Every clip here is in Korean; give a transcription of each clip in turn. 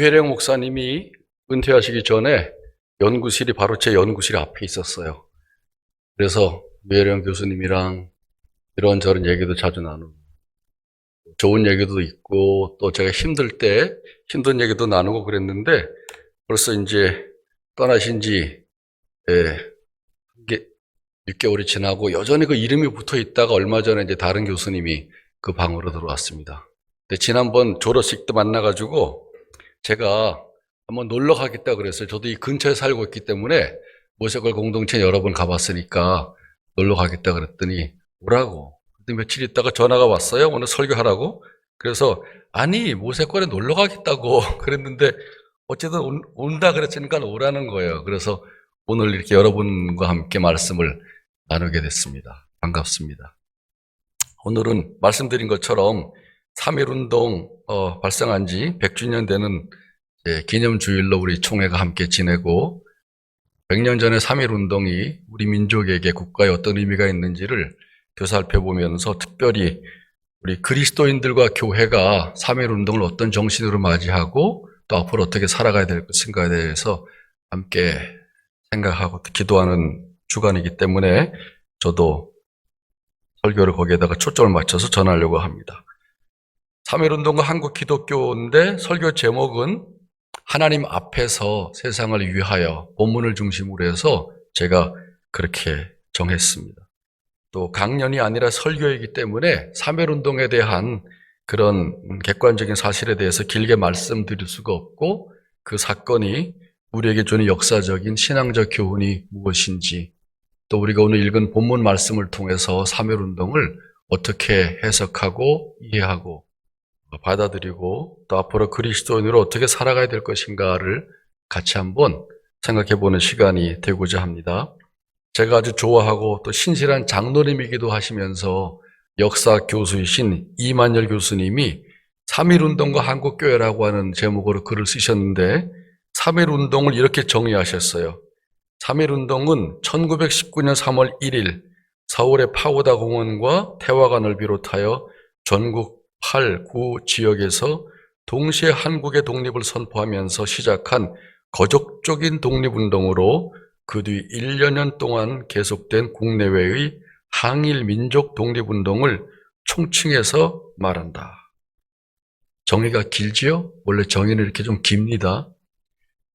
유혜령 목사님이 은퇴하시기 전에 연구실이 바로 제 연구실 앞에 있었어요. 그래서 유혜령 교수님이랑 이런저런 얘기도 자주 나누고 좋은 얘기도 있고 또 제가 힘들 때 힘든 얘기도 나누고 그랬는데 벌써 이제 떠나신 지 6개월이 지나고 여전히 그 이름이 붙어 있다가 얼마 전에 이제 다른 교수님이 그 방으로 들어왔습니다. 근데 지난번 졸업식 때 만나가지고 제가 한번 놀러 가겠다 그랬어요. 저도 이 근처에 살고 있기 때문에 모세골 공동체 여러 번 가봤으니까 놀러 가겠다 그랬더니 오라고. 근데 며칠 있다가 전화가 왔어요. 오늘 설교하라고. 그래서 아니 모세골에 놀러 가겠다고 그랬는데 어쨌든 온다 그랬으니까 오라는 거예요. 그래서 오늘 이렇게 여러분과 함께 말씀을 나누게 됐습니다. 반갑습니다. 오늘은 말씀드린 것처럼 3.1운동 발생한 지 100주년 되는 기념주일로 우리 총회가 함께 지내고 100년 전에 3.1운동이 우리 민족에게 국가에 어떤 의미가 있는지를 되살펴보면서 특별히 우리 그리스도인들과 교회가 3.1운동을 어떤 정신으로 맞이하고 또 앞으로 어떻게 살아가야 될 것인가에 대해서 함께 생각하고 기도하는 주간이기 때문에 저도 설교를 거기에다가 초점을 맞춰서 전하려고 합니다. 3.1운동과 한국 기독교인데 설교 제목은 하나님 앞에서 세상을 위하여 본문을 중심으로 해서 제가 그렇게 정했습니다. 또 강연이 아니라 설교이기 때문에 3.1운동에 대한 그런 객관적인 사실에 대해서 길게 말씀드릴 수가 없고 그 사건이 우리에게 주는 역사적인 신앙적 교훈이 무엇인지 또 우리가 오늘 읽은 본문 말씀을 통해서 3.1운동을 어떻게 해석하고 이해하고 받아들이고 또 앞으로 그리스도인으로 어떻게 살아가야 될 것인가를 같이 한번 생각해 보는 시간이 되고자 합니다. 제가 아주 좋아하고 또 신실한 장로님이기도 하시면서 역사 교수이신 이만열 교수님이 3.1운동과 한국교회라고 하는 제목으로 글을 쓰셨는데 3.1운동을 이렇게 정의하셨어요. 3.1운동은 1919년 3월 1일 서울의 파고다 공원과 태화관을 비롯하여 전국 8, 9 지역에서 동시에 한국의 독립을 선포하면서 시작한 거족적인 독립운동으로 그 뒤 1년 동안 계속된 국내외의 항일 민족 독립운동을 총칭해서 말한다. 정의가 길지요? 원래 정의는 이렇게 좀 깁니다.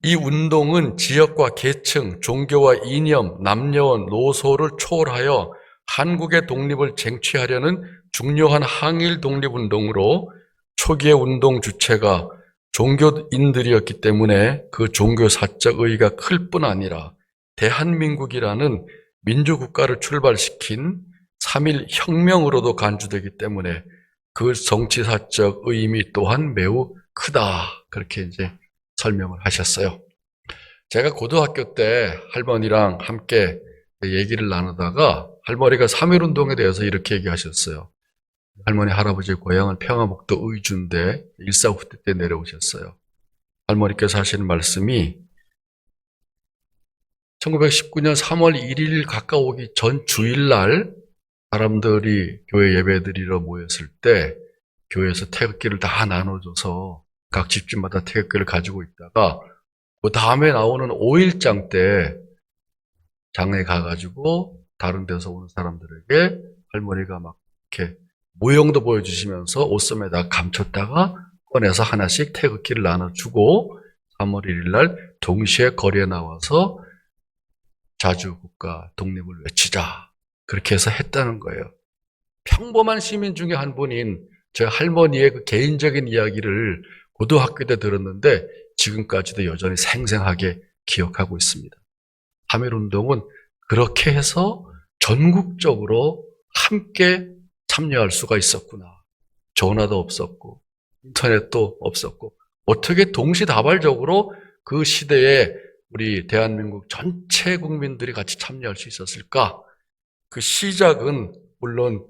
이 운동은 지역과 계층, 종교와 이념, 남녀, 노소를 초월하여 한국의 독립을 쟁취하려는 중요한 항일 독립운동으로 초기의 운동 주체가 종교인들이었기 때문에 그 종교사적 의의가 클 뿐 아니라 대한민국이라는 민주국가를 출발시킨 3.1 혁명으로도 간주되기 때문에 그 정치사적 의미 또한 매우 크다. 그렇게 이제 설명을 하셨어요. 제가 고등학교 때 할머니랑 함께 얘기를 나누다가 할머니가 3.1운동에 대해서 이렇게 얘기하셨어요. 할머니 할아버지의 고향은 평화북도 의주인데 1.4 때 내려오셨어요. 할머니께서 하시는 말씀이 1919년 3월 1일 가까우기 전 주일날 사람들이 교회 예배드리러 모였을 때 교회에서 태극기를 다 나눠줘서 각 집집마다 태극기를 가지고 있다가 그 다음에 나오는 5일장 때 장에 가가지고 다른 데서 오는 사람들에게 할머니가 막 이렇게 모형도 보여주시면서 옷소매다 감췄다가 꺼내서 하나씩 태극기를 나눠주고 3월 1일 날 동시에 거리에 나와서 자주국가 독립을 외치자. 그렇게 해서 했다는 거예요. 평범한 시민 중에 한 분인 제 할머니의 그 개인적인 이야기를 고등학교 때 들었는데 지금까지도 여전히 생생하게 기억하고 있습니다. 3.1운동은 그렇게 해서 전국적으로 함께 참여할 수가 있었구나. 전화도 없었고 인터넷도 없었고 어떻게 동시다발적으로 그 시대에 우리 대한민국 전체 국민들이 같이 참여할 수 있었을까? 그 시작은 물론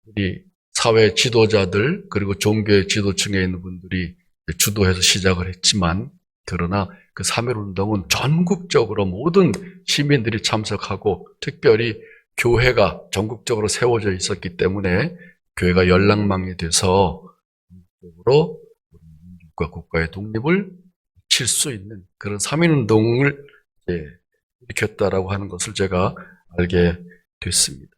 우리 사회 지도자들 그리고 종교의 지도층에 있는 분들이 주도해서 시작을 했지만 그러나 그 3.1운동은 전국적으로 모든 시민들이 참석하고 특별히 교회가 전국적으로 세워져 있었기 때문에 교회가 연락망이 돼서 국가의 독립을 칠 수 있는 그런 3.1운동을 일으켰다라고 하는 것을 제가 알게 됐습니다.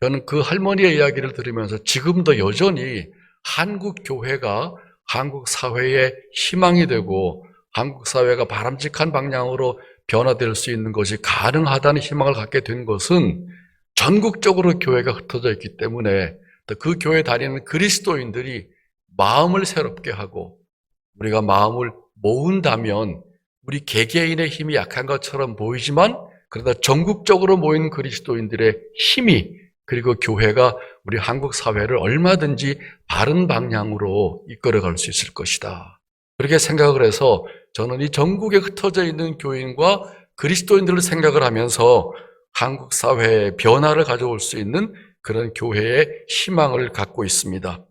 저는 그 할머니의 이야기를 들으면서 지금도 여전히 한국 교회가 한국 사회의 희망이 되고 한국 사회가 바람직한 방향으로 변화될 수 있는 것이 가능하다는 희망을 갖게 된 것은 전국적으로 교회가 흩어져 있기 때문에 또 그 교회 다니는 그리스도인들이 마음을 새롭게 하고 우리가 마음을 모은다면 우리 개개인의 힘이 약한 것처럼 보이지만 그러나 전국적으로 모인 그리스도인들의 힘이 그리고 교회가 우리 한국 사회를 얼마든지 바른 방향으로 이끌어갈 수 있을 것이다. 그렇게 생각을 해서 저는 이 전국에 흩어져 있는 교인과 그리스도인들을 생각을 하면서 한국 사회에 변화를 가져올 수 있는 그런 교회의 희망을 갖고 있습니다.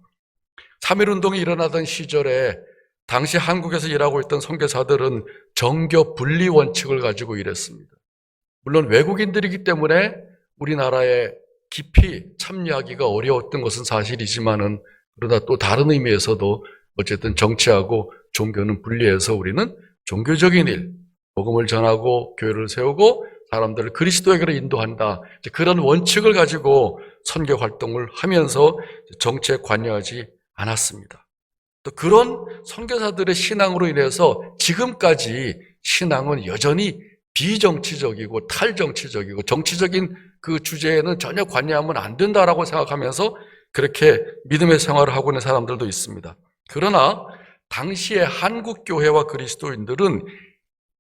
3.1운동이 일어나던 시절에 당시 한국에서 일하고 있던 선교사들은 정교 분리 원칙을 가지고 일했습니다. 물론 외국인들이기 때문에 우리나라에 깊이 참여하기가 어려웠던 것은 사실이지만은 그러나 또 다른 의미에서도 어쨌든 정치하고 종교는 분리해서 우리는 종교적인 일, 복음을 전하고 교회를 세우고 사람들을 그리스도에게로 인도한다. 그런 원칙을 가지고 선교 활동을 하면서 정치에 관여하지 않았습니다. 또 그런 선교사들의 신앙으로 인해서 지금까지 신앙은 여전히 비정치적이고 탈정치적이고 정치적인 그 주제에는 전혀 관여하면 안 된다라고 생각하면서 그렇게 믿음의 생활을 하고 있는 사람들도 있습니다. 그러나 당시에 한국 교회와 그리스도인들은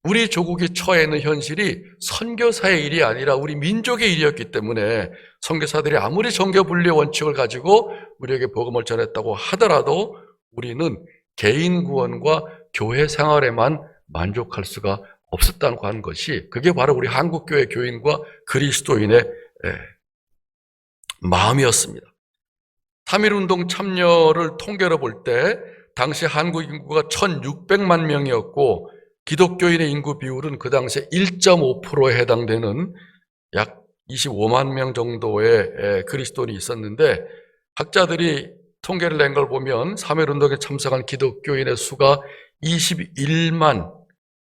우리 조국이 처해 있는 현실이 선교사의 일이 아니라 우리 민족의 일이었기 때문에 선교사들이 아무리 정교 분리의 원칙을 가지고 우리에게 복음을 전했다고 하더라도 우리는 개인 구원과 교회 생활에만 만족할 수가 없었다고 하는 것이 그게 바로 우리 한국교회 교인과 그리스도인의 마음이었습니다. 3.1운동 참여를 통계로 볼 때 당시 한국 인구가 1,600만 명이었고 기독교인의 인구 비율은 그 당시에 1.5%에 해당되는 약 25만 명 정도의 그리스도인이 있었는데 학자들이 통계를 낸 걸 보면 3.1운동에 참석한 기독교인의 수가 21만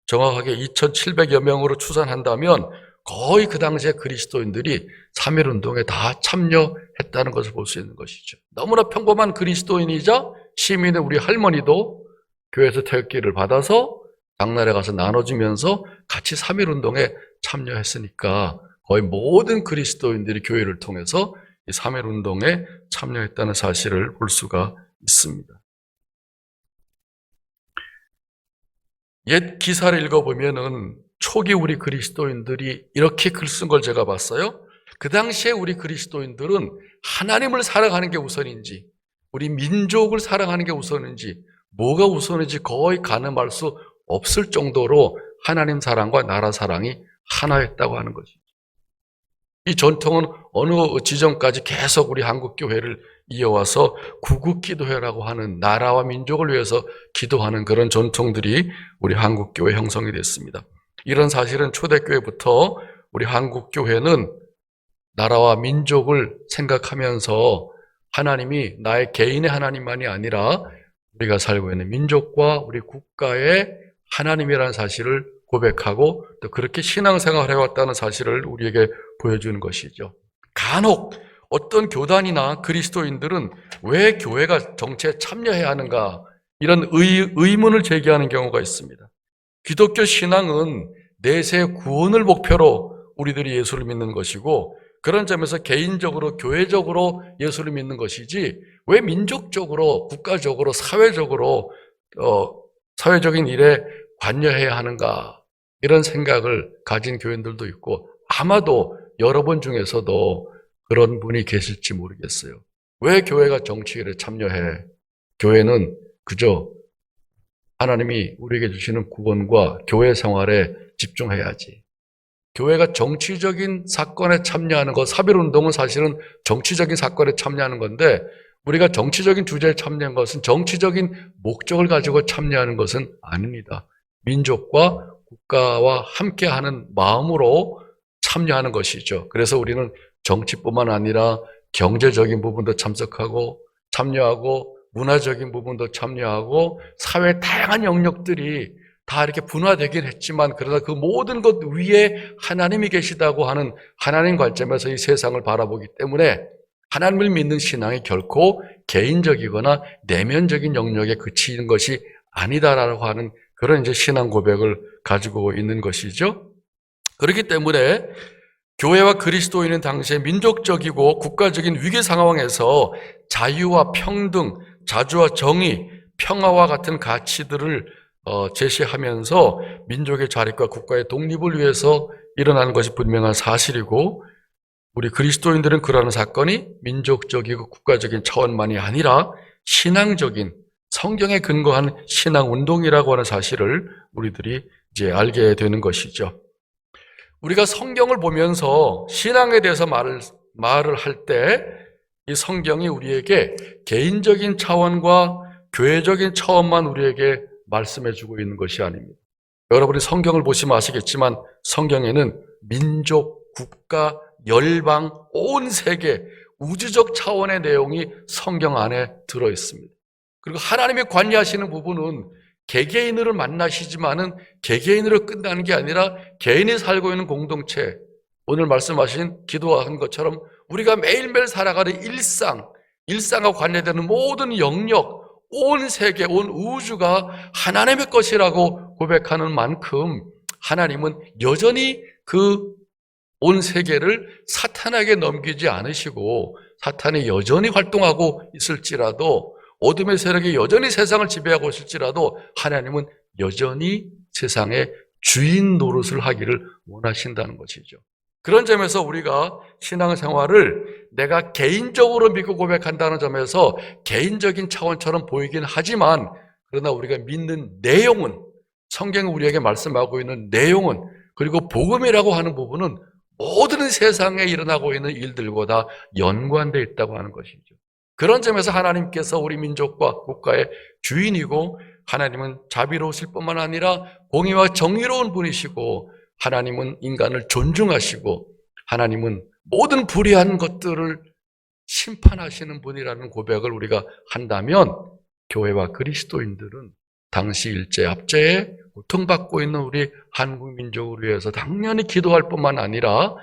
정확하게 2,700여 명으로 추산한다면 거의 그 당시에 그리스도인들이 3.1운동에 다 참여했다는 것을 볼 수 있는 것이죠. 너무나 평범한 그리스도인이자 시민의 우리 할머니도 교회에서 태극기를 받아서 장날에 가서 나눠주면서 같이 3.1운동에 참여했으니까 거의 모든 그리스도인들이 교회를 통해서 이 3.1운동에 참여했다는 사실을 볼 수가 있습니다. 옛 기사를 읽어보면은 초기 우리 그리스도인들이 이렇게 글 쓴 걸 제가 봤어요. 그 당시에 우리 그리스도인들은 하나님을 사랑하는 게 우선인지 우리 민족을 사랑하는 게 우선인지 뭐가 우선인지 거의 가늠할 수 없을 정도로 하나님 사랑과 나라 사랑이 하나였다고 하는 것이죠. 이 전통은 어느 지점까지 계속 우리 한국교회를 이어와서 구국기도회라고 하는 나라와 민족을 위해서 기도하는 그런 전통들이 우리 한국교회 형성이 됐습니다. 이런 사실은 초대교회부터 우리 한국교회는 나라와 민족을 생각하면서 하나님이 나의 개인의 하나님만이 아니라 우리가 살고 있는 민족과 우리 국가의 하나님이라는 사실을 고백하고 또 그렇게 신앙생활을 해왔다는 사실을 우리에게 보여주는 것이죠. 간혹 어떤 교단이나 그리스도인들은 왜 교회가 정치에 참여해야 하는가 이런 의문을 제기하는 경우가 있습니다. 기독교 신앙은 내세 구원을 목표로 우리들이 예수를 믿는 것이고 그런 점에서 개인적으로 교회적으로 예수를 믿는 것이지 왜 민족적으로 국가적으로 사회적인 일에 관여해야 하는가 이런 생각을 가진 교인들도 있고 아마도 여러분 중에서도 그런 분이 계실지 모르겠어요. 왜 교회가 정치일에 참여해? 교회는 그저 하나님이 우리에게 주시는 구원과 교회 생활에 집중해야지. 교회가 정치적인 사건에 참여하는 것, 3.1운동은 사실은 정치적인 사건에 참여하는 건데 우리가 정치적인 주제에 참여한 것은 정치적인 목적을 가지고 참여하는 것은 아닙니다. 민족과 국가와 함께하는 마음으로 참여하는 것이죠. 그래서 우리는 정치뿐만 아니라 경제적인 부분도 참여하고 문화적인 부분도 참여하고 사회의 다양한 영역들이 다 이렇게 분화되긴 했지만 그러나 그 모든 것 위에 하나님이 계시다고 하는 하나님 관점에서 이 세상을 바라보기 때문에 하나님을 믿는 신앙이 결코 개인적이거나 내면적인 영역에 그치는 것이 아니다라고 하는 그런 이제 신앙 고백을 가지고 있는 것이죠. 그렇기 때문에 교회와 그리스도인은 당시에 민족적이고 국가적인 위기 상황에서 자유와 평등, 자주와 정의, 평화와 같은 가치들을 제시하면서 민족의 자립과 국가의 독립을 위해서 일어나는 것이 분명한 사실이고, 우리 그리스도인들은 그러한 사건이 민족적이고 국가적인 차원만이 아니라 신앙적인 성경에 근거한 신앙운동이라고 하는 사실을 우리들이 이제 알게 되는 것이죠. 우리가 성경을 보면서 신앙에 대해서 말을 할 때 이 성경이 우리에게 개인적인 차원과 교회적인 차원만 우리에게 말씀해주고 있는 것이 아닙니다. 여러분이 성경을 보시면 아시겠지만 성경에는 민족, 국가, 열방, 온 세계, 우주적 차원의 내용이 성경 안에 들어있습니다. 그리고 하나님이 관여하시는 부분은 개개인으로 만나시지만은 개개인으로 끝나는 게 아니라 개인이 살고 있는 공동체, 오늘 말씀하신 기도한 것처럼 우리가 매일매일 살아가는 일상과 관련되는 모든 영역, 온 세계, 온 우주가 하나님의 것이라고 고백하는 만큼 하나님은 여전히 그 온 세계를 사탄에게 넘기지 않으시고 사탄이 여전히 활동하고 있을지라도 어둠의 세력이 여전히 세상을 지배하고 있을지라도 하나님은 여전히 세상의 주인 노릇을 하기를 원하신다는 것이죠. 그런 점에서 우리가 신앙생활을 내가 개인적으로 믿고 고백한다는 점에서 개인적인 차원처럼 보이긴 하지만 그러나 우리가 믿는 내용은 성경이 우리에게 말씀하고 있는 내용은 그리고 복음이라고 하는 부분은 모든 세상에 일어나고 있는 일들보다 연관되어 있다고 하는 것이죠. 그런 점에서 하나님께서 우리 민족과 국가의 주인이고 하나님은 자비로우실 뿐만 아니라 공의와 정의로운 분이시고 하나님은 인간을 존중하시고 하나님은 모든 불의한 것들을 심판하시는 분이라는 고백을 우리가 한다면 교회와 그리스도인들은 당시 일제압제에 고통받고 있는 우리 한국 민족을 위해서 당연히 기도할 뿐만 아니라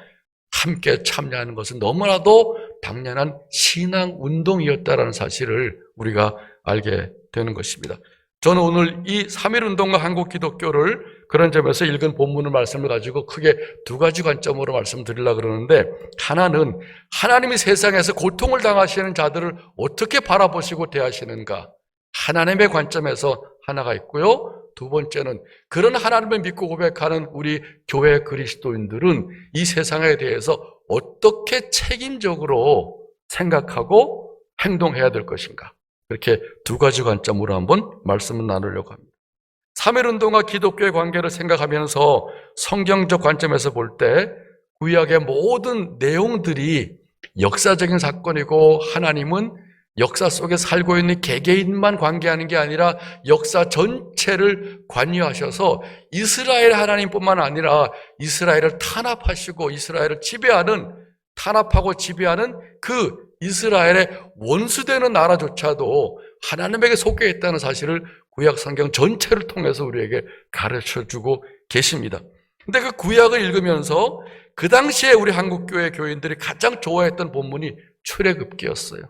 함께 참여하는 것은 너무나도 당연한 신앙운동이었다라는 사실을 우리가 알게 되는 것입니다. 저는 오늘 이 3.1운동과 한국 기독교를 그런 점에서 읽은 본문의 말씀을 가지고 크게 두 가지 관점으로 말씀드리려고 그러는데, 하나는 하나님이 세상에서 고통을 당하시는 자들을 어떻게 바라보시고 대하시는가, 하나님의 관점에서 하나가 있고요. 두 번째는 그런 하나님을 믿고 고백하는 우리 교회 그리스도인들은 이 세상에 대해서 어떻게 책임적으로 생각하고 행동해야 될 것인가, 이렇게 두 가지 관점으로 한번 말씀을 나누려고 합니다. 3.1운동과 기독교의 관계를 생각하면서 성경적 관점에서 볼 때 구약의 모든 내용들이 역사적인 사건이고 하나님은 역사 속에 살고 있는 개개인만 관계하는 게 아니라 역사 전체를 관여하셔서 이스라엘 하나님뿐만 아니라 이스라엘을 탄압하시고 이스라엘을 탄압하고 지배하는 그 이스라엘의 원수되는 나라조차도 하나님에게 속해 있다는 사실을 구약 성경 전체를 통해서 우리에게 가르쳐주고 계십니다. 근데 그 구약을 읽으면서 그 당시에 우리 한국교회 교인들이 가장 좋아했던 본문이 출애굽기였어요.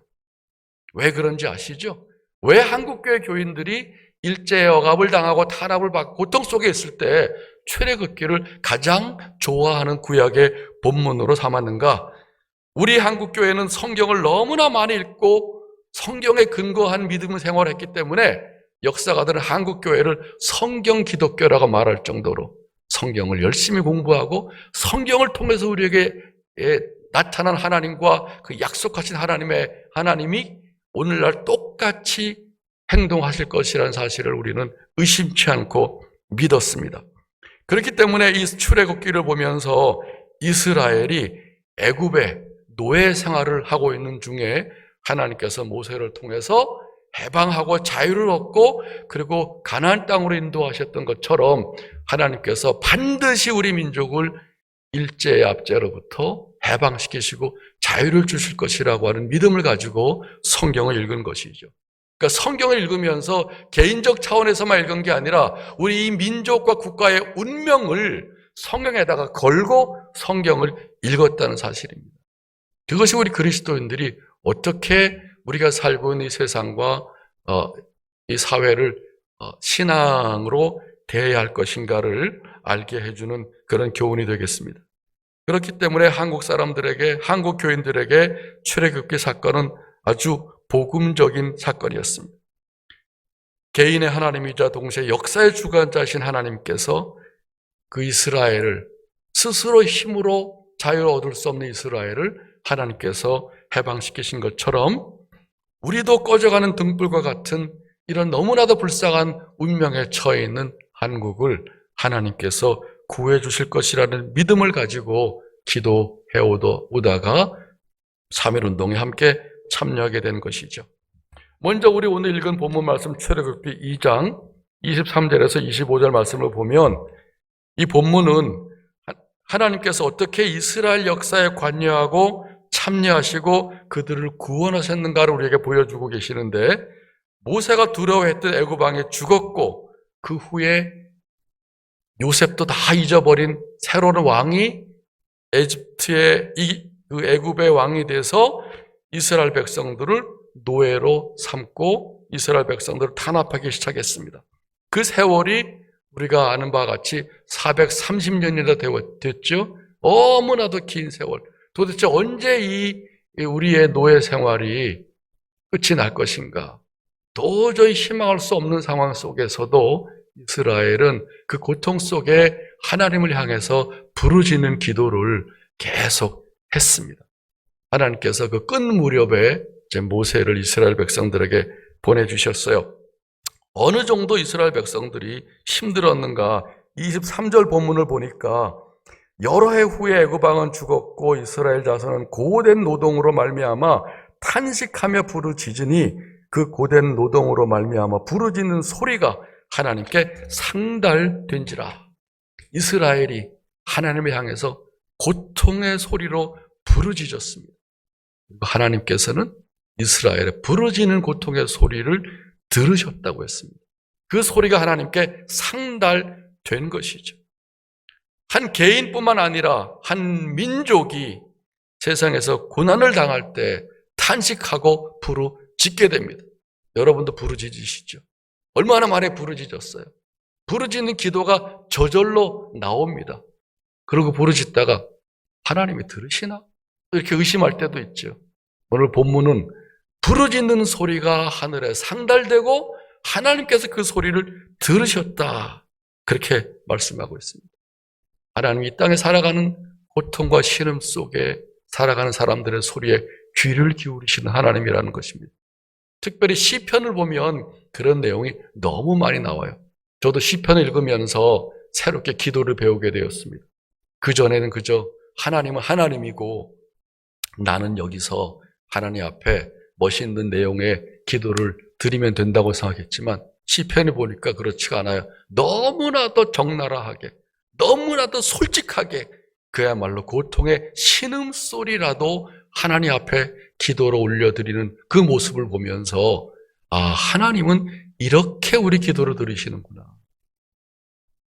왜 그런지 아시죠? 왜 한국교회 교인들이 일제 억압을 당하고 탄압을 받고 고통 속에 있을 때 출애굽기를 가장 좋아하는 구약의 본문으로 삼았는가? 우리 한국교회는 성경을 너무나 많이 읽고 성경에 근거한 믿음 생활을 했기 때문에 역사가들은 한국교회를 성경 기독교라고 말할 정도로 성경을 열심히 공부하고 성경을 통해서 우리에게 나타난 하나님과 그 약속하신 하나님이 오늘날 똑같이 행동하실 것이라는 사실을 우리는 의심치 않고 믿었습니다. 그렇기 때문에 이 출애굽기를 보면서 이스라엘이 애굽의 노예 생활을 하고 있는 중에 하나님께서 모세를 통해서 해방하고 자유를 얻고 그리고 가나안 땅으로 인도하셨던 것처럼 하나님께서 반드시 우리 민족을 일제의 압제로부터 해방시키시고 자유를 주실 것이라고 하는 믿음을 가지고 성경을 읽은 것이죠. 그러니까 성경을 읽으면서 개인적 차원에서만 읽은 게 아니라 우리 이 민족과 국가의 운명을 성경에다가 걸고 성경을 읽었다는 사실입니다. 그것이 우리 그리스도인들이 어떻게 우리가 살고 있는 이 세상과 이 사회를 신앙으로 대해야 할 것인가를 알게 해주는 그런 교훈이 되겠습니다. 그렇기 때문에 한국 사람들에게, 한국 교인들에게 출애굽기 사건은 아주 복음적인 사건이었습니다. 개인의 하나님이자 동시에 역사의 주관자이신 하나님께서 그 이스라엘을 스스로 힘으로 자유를 얻을 수 없는 이스라엘을 하나님께서 해방시키신 것처럼 우리도 꺼져가는 등불과 같은 이런 너무나도 불쌍한 운명에 처해 있는 한국을 하나님께서 구해 주실 것이라는 믿음을 가지고 기도해 오다가 3.1운동에 함께 참여하게 된 것이죠. 먼저 우리 오늘 읽은 본문 말씀 출애굽기 2장 23절에서 25절 말씀을 보면 이 본문은 하나님께서 어떻게 이스라엘 역사에 관여하고 참여하시고 그들을 구원하셨는가를 우리에게 보여주고 계시는데, 모세가 두려워했던 애굽 왕이 죽었고 그 후에 요셉도 다 잊어버린 새로운 왕이 에집트의 그 애굽의 왕이 돼서 이스라엘 백성들을 노예로 삼고 이스라엘 백성들을 탄압하기 시작했습니다. 그 세월이 우리가 아는 바와 같이 430년이나 됐죠. 너무나도 긴 세월. 도대체 언제 이 우리의 노예 생활이 끝이 날 것인가? 도저히 희망할 수 없는 상황 속에서도 이스라엘은 그 고통 속에 하나님을 향해서 부르짖는 기도를 계속 했습니다. 하나님께서 그 끝 무렵에 모세를 이스라엘 백성들에게 보내주셨어요. 어느 정도 이스라엘 백성들이 힘들었는가? 23절 본문을 보니까 여러 해 후에 애굽 왕은 죽었고 이스라엘 자손은 고된 노동으로 말미암아 탄식하며 부르짖으니 그 고된 노동으로 말미암아 부르짖는 소리가 하나님께 상달된지라. 이스라엘이 하나님을 향해서 고통의 소리로 부르짖었습니다. 하나님께서는 이스라엘의 부르짖는 고통의 소리를 들으셨다고 했습니다. 그 소리가 하나님께 상달된 것이죠. 한 개인뿐만 아니라 한 민족이 세상에서 고난을 당할 때 탄식하고 부르짖게 됩니다. 여러분도 부르짖으시죠? 얼마나 많이 부르짖었어요? 부르짖는 기도가 저절로 나옵니다. 그리고 부르짖다가 하나님이 들으시나? 이렇게 의심할 때도 있죠. 오늘 본문은 부르짖는 소리가 하늘에 상달되고 하나님께서 그 소리를 들으셨다. 그렇게 말씀하고 있습니다. 하나님이 이 땅에 살아가는 고통과 신음 속에 살아가는 사람들의 소리에 귀를 기울이시는 하나님이라는 것입니다. 특별히 시편을 보면 그런 내용이 너무 많이 나와요. 저도 시편을 읽으면서 새롭게 기도를 배우게 되었습니다. 그전에는 그저 하나님은 하나님이고 나는 여기서 하나님 앞에 멋있는 내용의 기도를 드리면 된다고 생각했지만 시편을 보니까 그렇지가 않아요. 너무나도 적나라하게, 너무나도 솔직하게 그야말로 고통의 신음소리라도 하나님 앞에 기도로 올려드리는 그 모습을 보면서 하나님은 이렇게 우리 기도를 들으시는구나.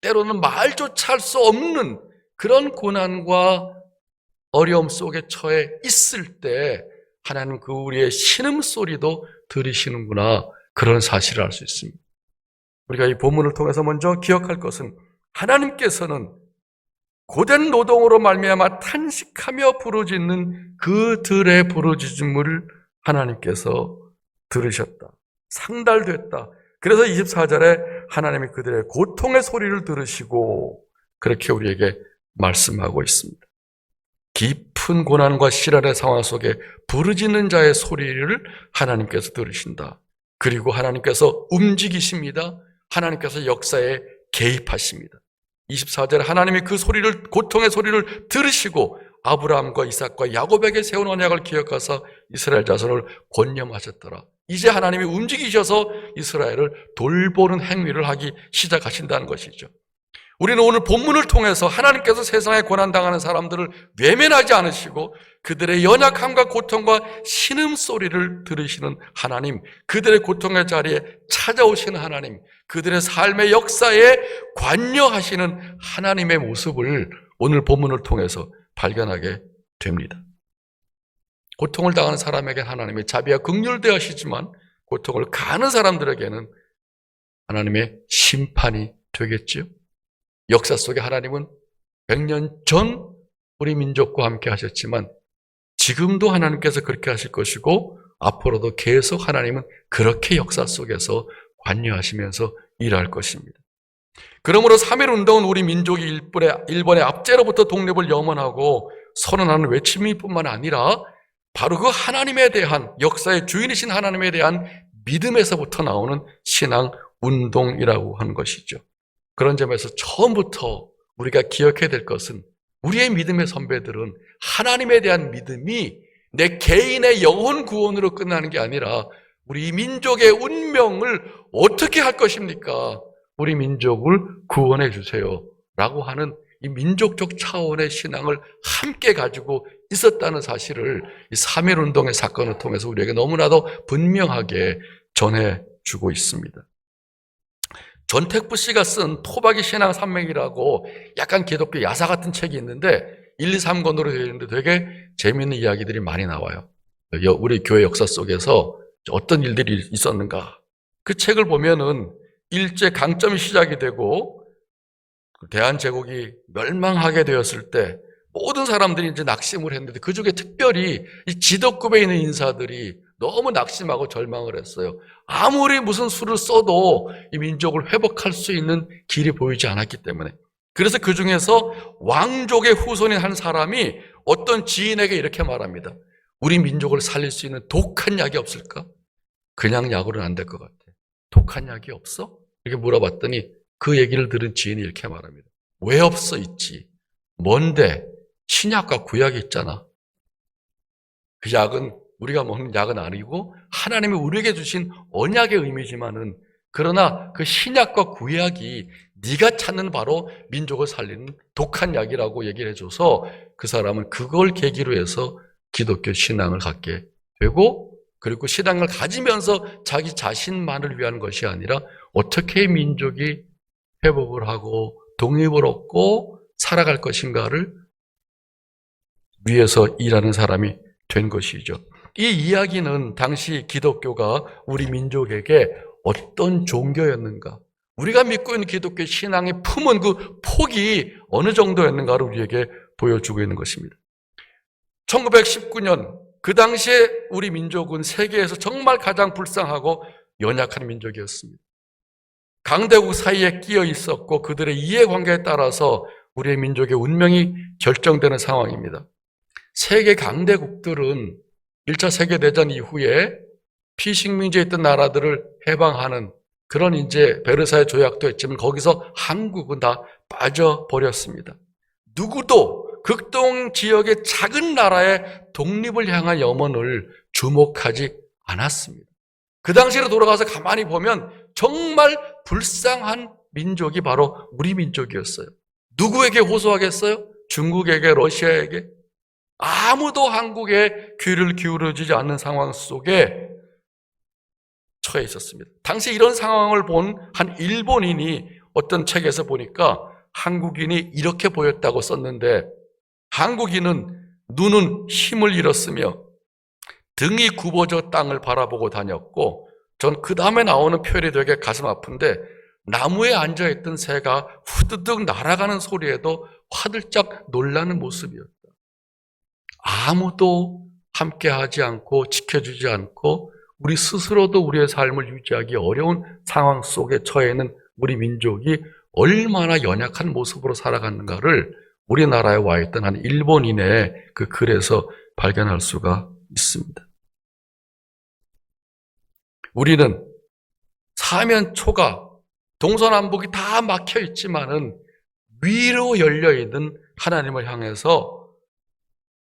때로는 말조차 할 수 없는 그런 고난과 어려움 속에 처해 있을 때 하나님 그 우리의 신음소리도 들으시는구나, 그런 사실을 알 수 있습니다. 우리가 이 본문을 통해서 먼저 기억할 것은 하나님께서는 고된 노동으로 말미암아 탄식하며 부르짖는 그들의 부르짖음을 하나님께서 들으셨다. 상달됐다. 그래서 24절에 하나님이 그들의 고통의 소리를 들으시고 그렇게 우리에게 말씀하고 있습니다. 깊은 고난과 시련의 상황 속에 부르짖는 자의 소리를 하나님께서 들으신다. 그리고 하나님께서 움직이십니다. 하나님께서 역사에 개입하십니다. 24절에 하나님이 그 소리를, 고통의 소리를 들으시고 아브라함과 이삭과 야곱에게 세운 언약을 기억하사 이스라엘 자손을 권념하셨더라. 이제 하나님이 움직이셔서 이스라엘을 돌보는 행위를 하기 시작하신다는 것이죠. 우리는 오늘 본문을 통해서 하나님께서 세상에 고난당하는 사람들을 외면하지 않으시고 그들의 연약함과 고통과 신음소리를 들으시는 하나님, 그들의 고통의 자리에 찾아오시는 하나님, 그들의 삶의 역사에 관여하시는 하나님의 모습을 오늘 본문을 통해서 발견하게 됩니다. 고통을 당하는 사람에게 하나님의 자비와 긍휼 대하시지만 고통을 가하는 사람들에게는 하나님의 심판이 되겠지요. 역사 속에 하나님은 100년 전 우리 민족과 함께 하셨지만 지금도 하나님께서 그렇게 하실 것이고 앞으로도 계속 하나님은 그렇게 역사 속에서 관여하시면서 일할 것입니다. 그러므로 3.1운동은 우리 민족이 일본의 압제로부터 독립을 염원하고 선언하는 외침이뿐만 아니라 바로 그 하나님에 대한, 역사의 주인이신 하나님에 대한 믿음에서부터 나오는 신앙 운동이라고 하는 것이죠. 그런 점에서 처음부터 우리가 기억해야 될 것은 우리의 믿음의 선배들은 하나님에 대한 믿음이 내 개인의 영혼 구원으로 끝나는 게 아니라 우리 민족의 운명을 어떻게 할 것입니까? 우리 민족을 구원해 주세요 라고 하는 이 민족적 차원의 신앙을 함께 가지고 있었다는 사실을 이 3.1운동의 사건을 통해서 우리에게 너무나도 분명하게 전해주고 있습니다. 전택부 씨가 쓴 토박이 신앙 산맥이라고 약간 기독교 야사 같은 책이 있는데 1, 2, 3권으로 되어 있는데 되게 재미있는 이야기들이 많이 나와요. 우리 교회 역사 속에서 어떤 일들이 있었는가. 그 책을 보면은 일제 강점이 시작이 되고 대한제국이 멸망하게 되었을 때 모든 사람들이 이제 낙심을 했는데 그 중에 특별히 이 지도급에 있는 인사들이 너무 낙심하고 절망을 했어요. 아무리 무슨 수를 써도 이 민족을 회복할 수 있는 길이 보이지 않았기 때문에. 그래서 그 중에서 왕족의 후손인 한 사람이 어떤 지인에게 이렇게 말합니다. 우리 민족을 살릴 수 있는 독한 약이 없을까? 그냥 약으로는 안 될 것 같아. 독한 약이 없어? 이렇게 물어봤더니 그 얘기를 들은 지인이 이렇게 말합니다. 왜 없어? 있지. 뭔데? 신약과 구약이 있잖아. 그 약은 우리가 먹는 약은 아니고 하나님이 우리에게 주신 언약의 의미지만은 그러나 그 신약과 구약이 네가 찾는 바로 민족을 살리는 독한 약이라고 얘기를 해줘서 그 사람은 그걸 계기로 해서 기독교 신앙을 갖게 되고 그리고 신앙을 가지면서 자기 자신만을 위한 것이 아니라 어떻게 민족이 회복을 하고 독립을 얻고 살아갈 것인가를 위해서 일하는 사람이 된 것이죠. 이 이야기는 당시 기독교가 우리 민족에게 어떤 종교였는가, 우리가 믿고 있는 기독교 신앙의 품은 그 폭이 어느 정도였는가를 우리에게 보여주고 있는 것입니다. 1919년 그 당시에 우리 민족은 세계에서 정말 가장 불쌍하고 연약한 민족이었습니다. 강대국 사이에 끼어 있었고 그들의 이해관계에 따라서 우리의 민족의 운명이 결정되는 상황입니다. 세계 강대국들은 1차 세계대전 이후에 피식민지에 있던 나라들을 해방하는 그런 이제 베르사유 조약도 했지만 거기서 한국은 다 빠져버렸습니다. 누구도 극동 지역의 작은 나라의 독립을 향한 염원을 주목하지 않았습니다. 그 당시로 돌아가서 가만히 보면 정말 불쌍한 민족이 바로 우리 민족이었어요. 누구에게 호소하겠어요? 중국에게, 러시아에게? 아무도 한국에 귀를 기울여주지 않는 상황 속에 처해 있었습니다. 당시 이런 상황을 본 한 일본인이 어떤 책에서 보니까 한국인이 이렇게 보였다고 썼는데 한국인은 눈은 힘을 잃었으며 등이 굽어져 땅을 바라보고 다녔고 전 그 다음에 나오는 표현이 되게 가슴 아픈데 나무에 앉아있던 새가 후드득 날아가는 소리에도 화들짝 놀라는 모습이었다. 아무도 함께하지 않고 지켜주지 않고 우리 스스로도 우리의 삶을 유지하기 어려운 상황 속에 처해 있는 우리 민족이 얼마나 연약한 모습으로 살아갔는가를 우리나라에 와 있던 한 일본인의 그 글에서 발견할 수가 있습니다. 우리는 사면 초가 동서남북이 다 막혀 있지만은 위로 열려 있는 하나님을 향해서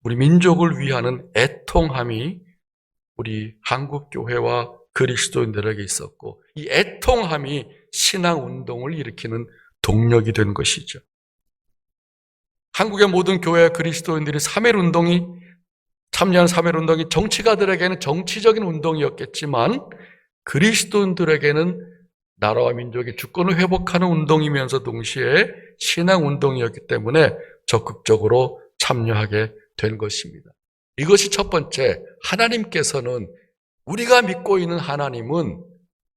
우리 민족을 위하는 애통함이 우리 한국교회와 그리스도인들에게 있었고 이 애통함이 신앙운동을 일으키는 동력이 된 것이죠. 한국의 모든 교회 그리스도인들이 3.1 운동이 참여한 3.1 운동이 정치가들에게는 정치적인 운동이었겠지만 그리스도인들에게는 나라와 민족의 주권을 회복하는 운동이면서 동시에 신앙 운동이었기 때문에 적극적으로 참여하게 된 것입니다. 이것이 첫 번째, 하나님께서는 우리가 믿고 있는 하나님은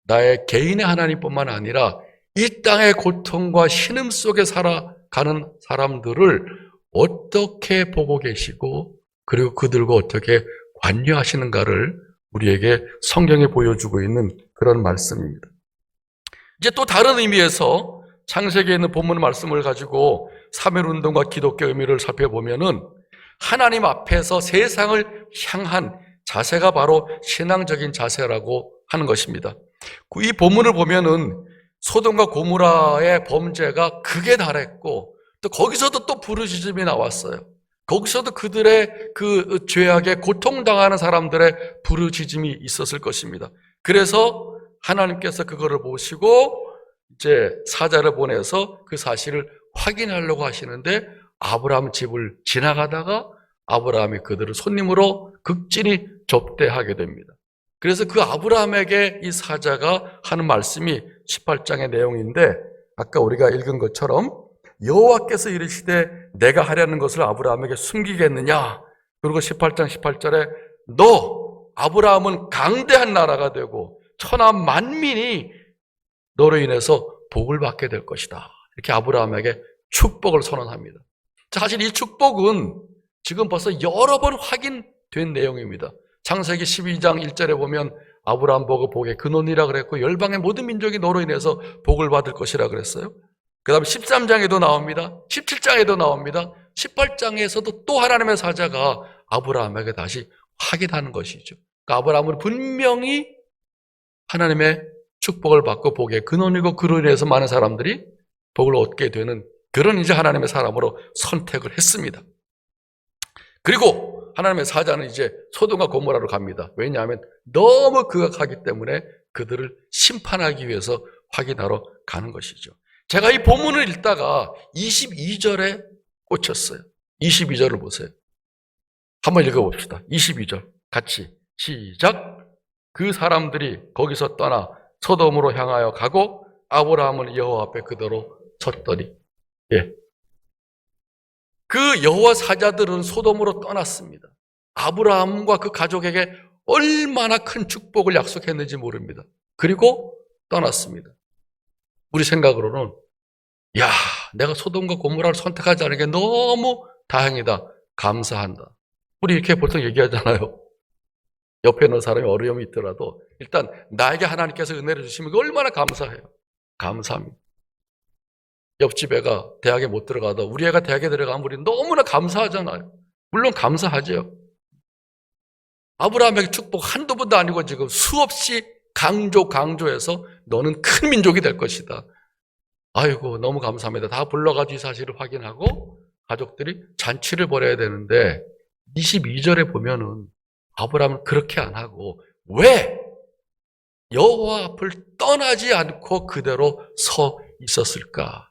나의 개인의 하나님뿐만 아니라 이 땅의 고통과 신음 속에 살아가는 사람들을 어떻게 보고 계시고 그리고 그들과 어떻게 관여하시는가를 우리에게 성경에 보여주고 있는 그런 말씀입니다. 이제 또 다른 의미에서 창세기에 있는 본문 말씀을 가지고 3.1 운동과 기독교 의미를 살펴보면은 하나님 앞에서 세상을 향한 자세가 바로 신앙적인 자세라고 하는 것입니다. 이 본문을 보면은 소돔과 고모라의 범죄가 극에 달했고 또 거기서도 또 부르짖음이 나왔어요. 거기서도 그들의 그 죄악에 고통당하는 사람들의 부르짖음이 있었을 것입니다. 그래서 하나님께서 그거를 보시고 이제 사자를 보내서 그 사실을 확인하려고 하시는데 아브라함 집을 지나가다가 아브라함이 그들을 손님으로 극진히 접대하게 됩니다. 그래서 그 아브라함에게 이 사자가 하는 말씀이 18장의 내용인데 아까 우리가 읽은 것처럼 여호와께서 이르시되 내가 하려는 것을 아브라함에게 숨기겠느냐. 그리고 18장 18절에 너 아브라함은 강대한 나라가 되고 천하 만민이 너로 인해서 복을 받게 될 것이다. 이렇게 아브라함에게 축복을 선언합니다. 사실 이 축복은 지금 벌써 여러 번 확인된 내용입니다. 창세기 12장 1절에 보면 아브라함 보고 복의 근원이라 그랬고 열방의 모든 민족이 너로 인해서 복을 받을 것이라 그랬어요. 그 다음에 13장에도 나옵니다. 17장에도 나옵니다. 18장에서도 또 하나님의 사자가 아브라함에게 다시 확인하는 것이죠. 그러니까 아브라함은 분명히 하나님의 축복을 받고 복의 근원이고 그로 인해서 많은 사람들이 복을 얻게 되는 그런 이제 하나님의 사람으로 선택을 했습니다. 그리고 하나님의 사자는 이제 소돔과 고모라로 갑니다. 왜냐하면 너무 극악하기 때문에 그들을 심판하기 위해서 확인하러 가는 것이죠. 제가 이 본문을 읽다가 22절에 꽂혔어요. 22절을 보세요. 한번 읽어봅시다. 22절 같이 시작. 그 사람들이 거기서 떠나 소돔으로 향하여 가고 아브라함은 여호와 앞에 그대로 섰더니 그 여호와 사자들은 소돔으로 떠났습니다. 아브라함과 그 가족에게 얼마나 큰 축복을 약속했는지 모릅니다. 그리고 떠났습니다. 우리 생각으로는 야, 내가 소돔과 고모라를 선택하지 않은 게 너무 다행이다. 감사한다. 우리 이렇게 보통 얘기하잖아요. 옆에 있는 사람이 어려움이 있더라도 일단 나에게 하나님께서 은혜를 주시면 얼마나 감사해요. 감사합니다. 옆집 애가 대학에 못 들어가도 우리 애가 대학에 들어가면 우리 너무나 감사하잖아요. 물론 감사하죠. 아브라함에게 축복 한두 번도 아니고 지금 수없이 강조해서 너는 큰 민족이 될 것이다. 아이고 너무 감사합니다. 다 불러가지고 이 사실을 확인하고 가족들이 잔치를 벌여야 되는데 22절에 보면은 아브라함은 그렇게 안 하고 왜 여호와 앞을 떠나지 않고 그대로 서 있었을까?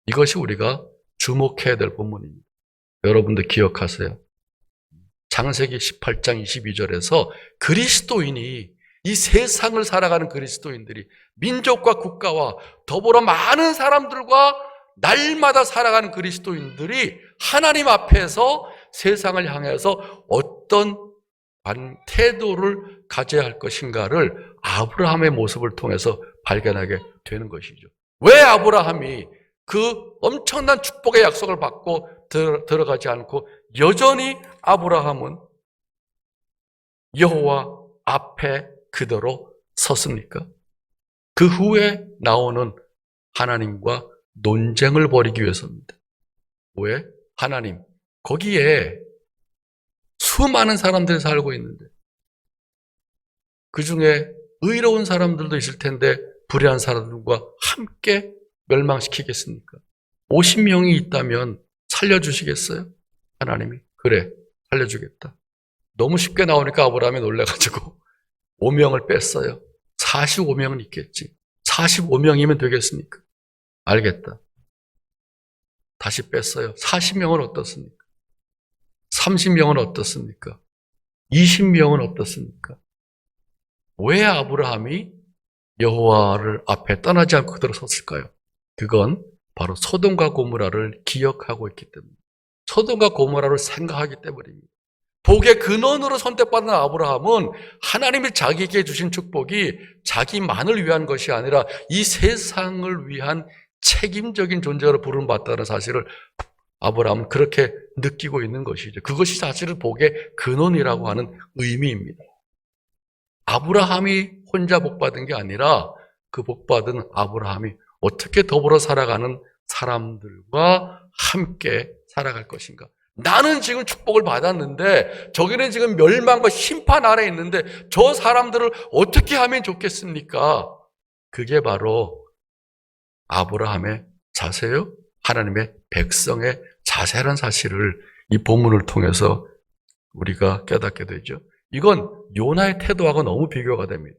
이것이 우리가 주목해야 될 본문입니다. 여러분들 기억하세요. 창세기 18장 22절에서 그리스도인이 이 세상을 살아가는 그리스도인들이 민족과 국가와 더불어 많은 사람들과 날마다 살아가는 그리스도인들이 하나님 앞에서 세상을 향해서 어떤 태도를 가져야 할 것인가를 아브라함의 모습을 통해서 발견하게 되는 것이죠. 왜 아브라함이 그 엄청난 축복의 약속을 받고 들어가지 않고 여전히 아브라함은 여호와 앞에 그대로 섰습니까? 그 후에 나오는 하나님과 논쟁을 벌이기 위해서입니다. 왜? 하나님, 거기에 수많은 사람들이 살고 있는데 그 중에 의로운 사람들도 있을 텐데 불의한 사람들과 함께 멸망시키겠습니까? 50명이 있다면 살려주시겠어요? 하나님이 그래 살려주겠다. 너무 쉽게 나오니까 아브라함이 놀라가지고 5명을 뺐어요. 45명은 있겠지. 45명이면 되겠습니까? 알겠다. 다시 뺐어요. 40명은 어떻습니까? 30명은 어떻습니까? 20명은 어떻습니까? 왜 아브라함이 여호와를 앞에 떠나지 않고 그대로 섰을까요? 그건 바로 소돔과 고모라를 기억하고 있기 때문에, 소돔과 고모라를 생각하기 때문입니다. 복의 근원으로 선택받은 아브라함은 하나님이 자기에게 주신 축복이 자기만을 위한 것이 아니라 이 세상을 위한 책임적인 존재로 부름받다는 사실을 아브라함은 그렇게 느끼고 있는 것이죠. 그것이 사실은 복의 근원이라고 하는 의미입니다. 아브라함이 혼자 복받은 게 아니라 그 복받은 아브라함이 어떻게 더불어 살아가는 사람들과 함께 살아갈 것인가. 나는 지금 축복을 받았는데 저기는 지금 멸망과 심판 아래 있는데 저 사람들을 어떻게 하면 좋겠습니까? 그게 바로 아브라함의 자세요. 하나님의 백성의 자세라는 사실을 이 본문을 통해서 우리가 깨닫게 되죠. 이건 요나의 태도하고 너무 비교가 됩니다.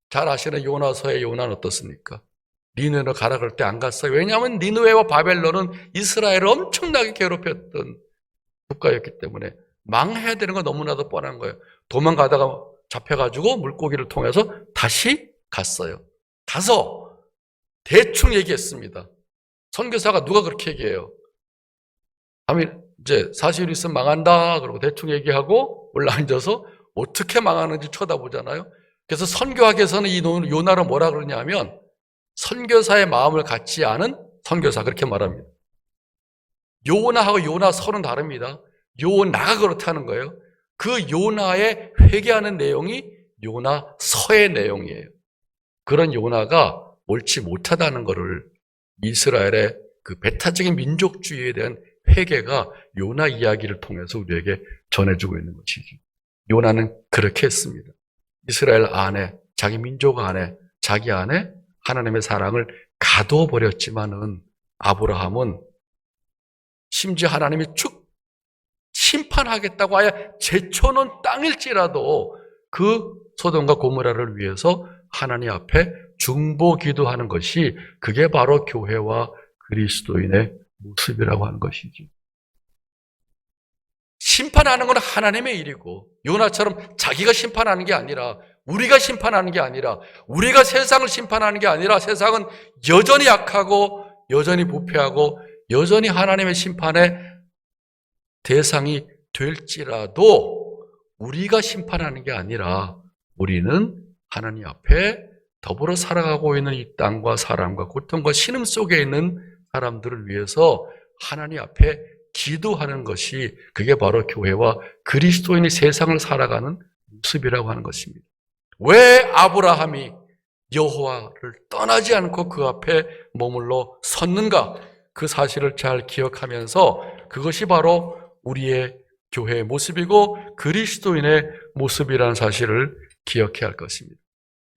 잘 아시는 요나서의 요나는 어떻습니까? 니느웨로 가라 그럴 때 안 갔어요. 왜냐하면 니느웨와 바벨론은 이스라엘을 엄청나게 괴롭혔던 국가였기 때문에 망해야 되는 건 너무나도 뻔한 거예요. 도망가다가 잡혀가지고 물고기를 통해서 다시 갔어요. 가서 대충 얘기했습니다. 선교사가 누가 그렇게 얘기해요? 이제 40일 있으면 망한다 그러고 대충 얘기하고 올라앉아서 어떻게 망하는지 쳐다보잖아요. 그래서 선교학에서는 이 요나를 뭐라 그러냐면 선교사의 마음을 갖지 않은 선교사 그렇게 말합니다. 요나하고 요나서는 다릅니다. 요나가 그렇다는 거예요. 그 요나의 회개하는 내용이 요나서의 내용이에요. 그런 요나가 옳지 못하다는 것을 이스라엘의 그 배타적인 민족주의에 대한 회개가 요나 이야기를 통해서 우리에게 전해주고 있는 것이죠. 요나는 그렇게 했습니다. 이스라엘 안에, 자기 민족 안에, 자기 안에 하나님의 사랑을 가둬버렸지만은 아브라함은 심지어 하나님이 심판하겠다고 하여 제쳐놓은 땅일지라도 그 소돔과 고모라를 위해서 하나님 앞에 중보 기도하는 것이 그게 바로 교회와 그리스도인의 모습이라고 하는 것이죠. 심판하는 건 하나님의 일이고 요나처럼 자기가 심판하는 게 아니라 우리가 심판하는 게 아니라 우리가 세상을 심판하는 게 아니라 세상은 여전히 약하고 여전히 부패하고 여전히 하나님의 심판의 대상이 될지라도 우리가 심판하는 게 아니라 우리는 하나님 앞에 더불어 살아가고 있는 이 땅과 사람과 고통과 신음 속에 있는 사람들을 위해서 하나님 앞에 기도하는 것이 그게 바로 교회와 그리스도인이 세상을 살아가는 모습이라고 하는 것입니다. 왜 아브라함이 여호와를 떠나지 않고 그 앞에 머물러 섰는가? 그 사실을 잘 기억하면서 그것이 바로 우리의 교회의 모습이고 그리스도인의 모습이라는 사실을 기억해야 할 것입니다.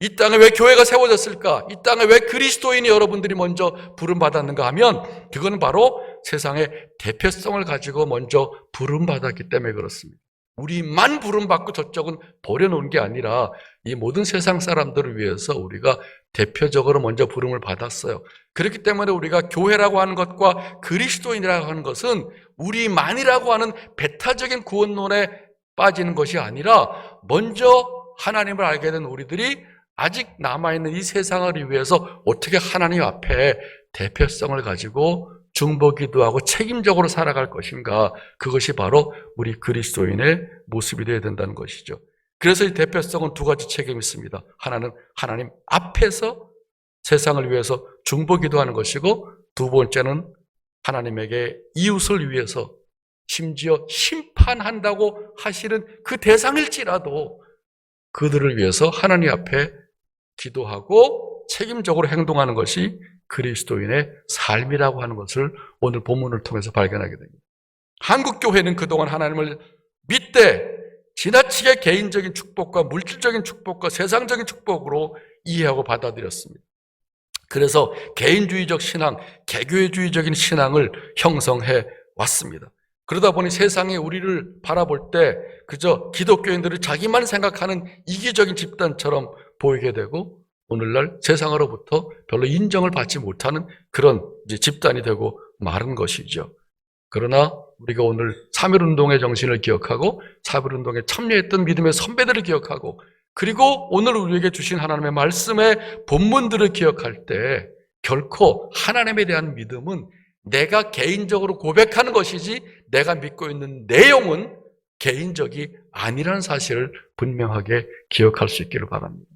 이 땅에 왜 교회가 세워졌을까? 이 땅에 왜 그리스도인이 여러분들이 먼저 부름받았는가 하면 그건 바로 세상의 대표성을 가지고 먼저 부름받았기 때문에 그렇습니다. 우리만 부름받고 저쪽은 버려놓은 게 아니라 이 모든 세상 사람들을 위해서 우리가 대표적으로 먼저 부름을 받았어요. 그렇기 때문에 우리가 교회라고 하는 것과 그리스도인이라고 하는 것은 우리만이라고 하는 배타적인 구원론에 빠지는 것이 아니라 먼저 하나님을 알게 된 우리들이 아직 남아있는 이 세상을 위해서 어떻게 하나님 앞에 대표성을 가지고 중보기도하고 책임적으로 살아갈 것인가, 그것이 바로 우리 그리스도인의 모습이 되어야 된다는 것이죠. 그래서 이 대표성은 두 가지 책임이 있습니다. 하나는 하나님 앞에서 세상을 위해서 중보기도하는 것이고, 두 번째는 하나님에게 이웃을 위해서 심지어 심판한다고 하시는 그 대상일지라도 그들을 위해서 하나님 앞에 기도하고 책임적으로 행동하는 것이 그리스도인의 삶이라고 하는 것을 오늘 본문을 통해서 발견하게 됩니다. 한국 교회는 그동안 하나님을 믿되 지나치게 개인적인 축복과 물질적인 축복과 세상적인 축복으로 이해하고 받아들였습니다. 그래서 개인주의적 신앙, 개교회주의적인 신앙을 형성해 왔습니다. 그러다 보니 세상에 우리를 바라볼 때 그저 기독교인들이 자기만 생각하는 이기적인 집단처럼 보이게 되고, 오늘날 세상으로부터 별로 인정을 받지 못하는 그런 이제 집단이 되고 마른 것이죠. 그러나 우리가 오늘 3.1운동의 정신을 기억하고 4.1운동에 참여했던 믿음의 선배들을 기억하고 그리고 오늘 우리에게 주신 하나님의 말씀의 본문들을 기억할 때 결코 하나님에 대한 믿음은 내가 개인적으로 고백하는 것이지 내가 믿고 있는 내용은 개인적이 아니라는 사실을 분명하게 기억할 수 있기를 바랍니다.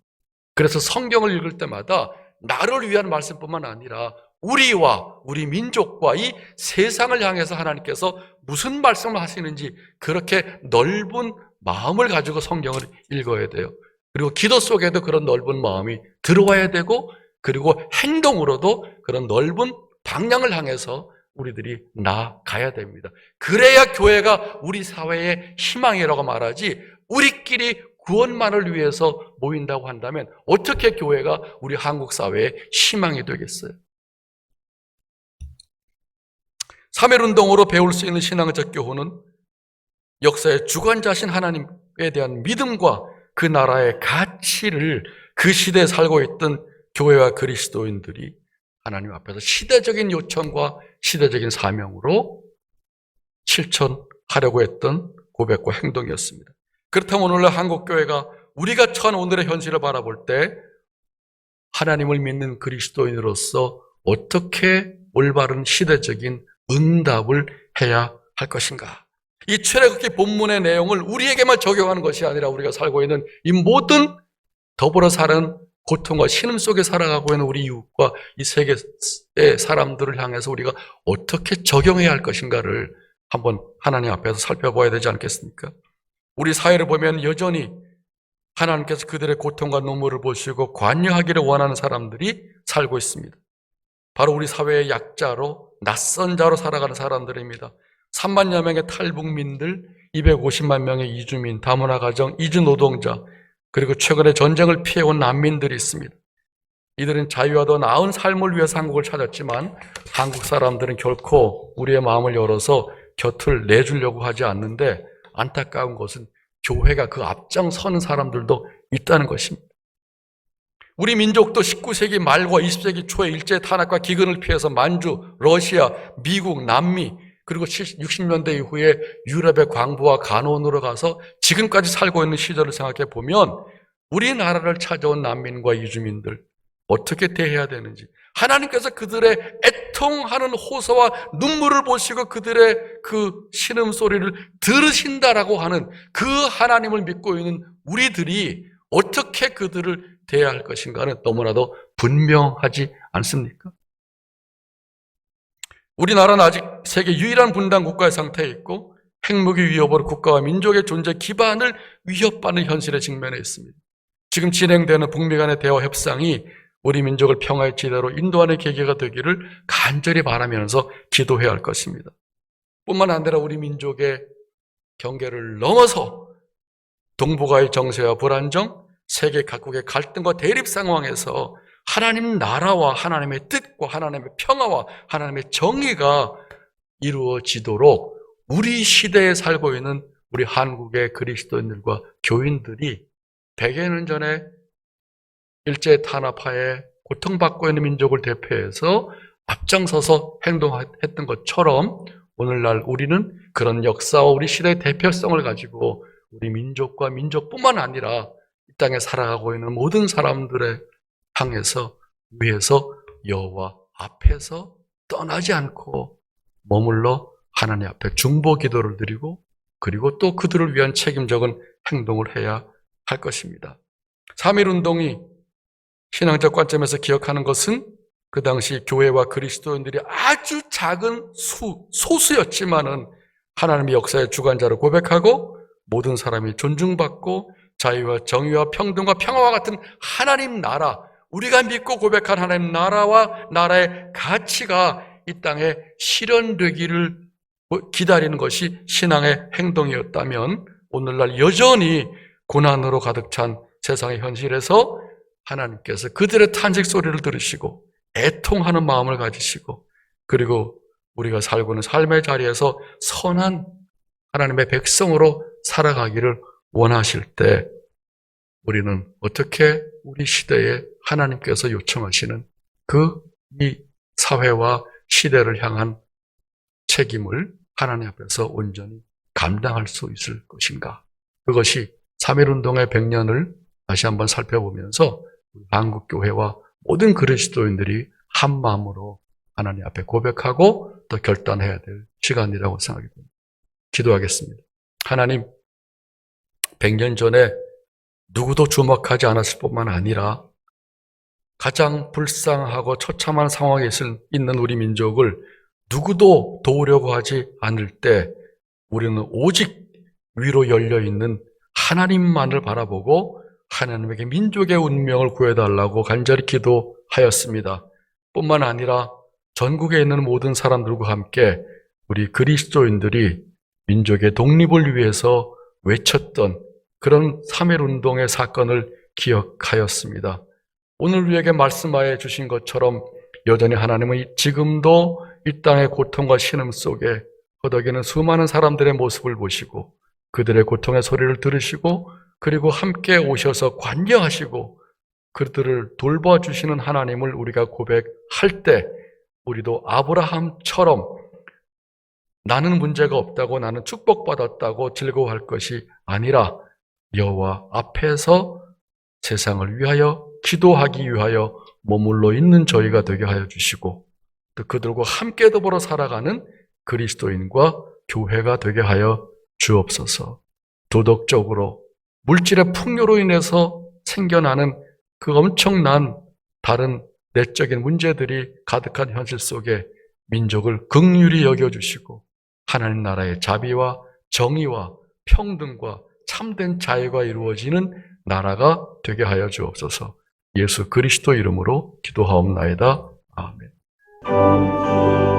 그래서 성경을 읽을 때마다 나를 위한 말씀뿐만 아니라 우리와 우리 민족과 이 세상을 향해서 하나님께서 무슨 말씀을 하시는지 그렇게 넓은 마음을 가지고 성경을 읽어야 돼요. 그리고 기도 속에도 그런 넓은 마음이 들어와야 되고 그리고 행동으로도 그런 넓은 방향을 향해서 우리들이 나아가야 됩니다. 그래야 교회가 우리 사회의 희망이라고 말하지 우리끼리 구원만을 위해서 모인다고 한다면 어떻게 교회가 우리 한국 사회의 희망이 되겠어요? 3.1운동으로 배울 수 있는 신앙적 교훈은 역사의 주관자신 하나님에 대한 믿음과 그 나라의 가치를 그 시대에 살고 있던 교회와 그리스도인들이 하나님 앞에서 시대적인 요청과 시대적인 사명으로 실천하려고 했던 고백과 행동이었습니다. 그렇다면 오늘날 한국교회가 우리가 처한 오늘의 현실을 바라볼 때 하나님을 믿는 그리스도인으로서 어떻게 올바른 시대적인 응답을 해야 할 것인가? 이 출애굽기 본문의 내용을 우리에게만 적용하는 것이 아니라 우리가 살고 있는 이 모든 더불어 사는 고통과 신음 속에 살아가고 있는 우리 이웃과 이 세계의 사람들을 향해서 우리가 어떻게 적용해야 할 것인가를 한번 하나님 앞에서 살펴봐야 되지 않겠습니까? 우리 사회를 보면 여전히 하나님께서 그들의 고통과 눈물을 보시고 관여하기를 원하는 사람들이 살고 있습니다. 바로 우리 사회의 약자로 낯선 자로 살아가는 사람들입니다. 3만여 명의 탈북민들, 250만 명의 이주민, 다문화 가정, 이주 노동자, 그리고 최근에 전쟁을 피해온 난민들이 있습니다. 이들은 자유와 더 나은 삶을 위해서 한국을 찾았지만 한국 사람들은 결코 우리의 마음을 열어서 곁을 내주려고 하지 않는데 안타까운 것은 교회가 그 앞장서는 사람들도 있다는 것입니다. 우리 민족도 19세기 말과 20세기 초에 일제 탄압과 기근을 피해서 만주, 러시아, 미국, 남미 그리고 60년대 이후에 유럽의 광부와 간원으로 가서 지금까지 살고 있는 시절을 생각해 보면 우리나라를 찾아온 난민과 이주민들 어떻게 대해야 되는지 하나님께서 그들의 애통하는 호소와 눈물을 보시고 그들의 그 신음소리를 들으신다라고 하는 그 하나님을 믿고 있는 우리들이 어떻게 그들을 대해야 할 것인가는 너무나도 분명하지 않습니까? 우리나라는 아직 세계 유일한 분단 국가의 상태에 있고 핵무기 위협으로 국가와 민족의 존재 기반을 위협받는 현실에 직면해 있습니다. 지금 진행되는 북미 간의 대화 협상이 우리 민족을 평화의 지대로 인도하는 계기가 되기를 간절히 바라면서 기도해야 할 것입니다. 뿐만 아니라 우리 민족의 경계를 넘어서 동북아의 정세와 불안정, 세계 각국의 갈등과 대립 상황에서 하나님 나라와 하나님의 뜻과 하나님의 평화와 하나님의 정의가 이루어지도록 우리 시대에 살고 있는 우리 한국의 그리스도인들과 교인들이 100여 년 전에 일제 탄압하에 고통받고 있는 민족을 대표해서 앞장서서 행동했던 것처럼 오늘날 우리는 그런 역사와 우리 시대의 대표성을 가지고 우리 민족과 민족뿐만 아니라 이 땅에 살아가고 있는 모든 사람들의 향해서 위에서 여호와 앞에서 떠나지 않고 머물러 하나님 앞에 중보 기도를 드리고 그리고 또 그들을 위한 책임적인 행동을 해야 할 것입니다. 3.1운동이 신앙적 관점에서 기억하는 것은 그 당시 교회와 그리스도인들이 아주 작은 소수였지만은 하나님의 역사의 주관자로 고백하고 모든 사람이 존중받고 자유와 정의와 평등과 평화와 같은 하나님 나라, 우리가 믿고 고백한 하나님 나라와 나라의 가치가 이 땅에 실현되기를 기다리는 것이 신앙의 행동이었다면 오늘날 여전히 고난으로 가득 찬 세상의 현실에서 하나님께서 그들의 탄식 소리를 들으시고 애통하는 마음을 가지시고 그리고 우리가 살고 있는 삶의 자리에서 선한 하나님의 백성으로 살아가기를 원하실 때 우리는 어떻게 우리 시대에 하나님께서 요청하시는 이 사회와 시대를 향한 책임을 하나님 앞에서 온전히 감당할 수 있을 것인가? 그것이 3.1운동의 100년을 다시 한번 살펴보면서 한국교회와 모든 그리스도인들이 한 마음으로 하나님 앞에 고백하고 또 결단해야 될 시간이라고 생각이 됩니다. 기도하겠습니다. 하나님, 100년 전에 누구도 주목하지 않았을 뿐만 아니라 가장 불쌍하고 처참한 상황에 있는 우리 민족을 누구도 도우려고 하지 않을 때 우리는 오직 위로 열려있는 하나님만을 바라보고 하나님에게 민족의 운명을 구해달라고 간절히 기도하였습니다. 뿐만 아니라 전국에 있는 모든 사람들과 함께 우리 그리스도인들이 민족의 독립을 위해서 외쳤던 그런 3.1운동의 사건을 기억하였습니다. 오늘 우리에게 말씀하여 주신 것처럼 여전히 하나님은 지금도 이 땅의 고통과 신음 속에 허덕이는 수많은 사람들의 모습을 보시고 그들의 고통의 소리를 들으시고 그리고 함께 오셔서 관여하시고 그들을 돌봐주시는 하나님을 우리가 고백할 때 우리도 아브라함처럼 나는 문제가 없다고 나는 축복받았다고 즐거워할 것이 아니라 여호와 앞에서 세상을 위하여 기도하기 위하여 머물러 있는 저희가 되게 하여 주시고 또 그들과 함께 더불어 살아가는 그리스도인과 교회가 되게 하여 주옵소서. 도덕적으로 물질의 풍요로 인해서 생겨나는 그 엄청난 다른 내적인 문제들이 가득한 현실 속에 민족을 긍휼히 여겨주시고 하나님 나라의 자비와 정의와 평등과 참된 자유가 이루어지는 나라가 되게 하여 주옵소서. 예수 그리스도 이름으로 기도하옵나이다. 아멘.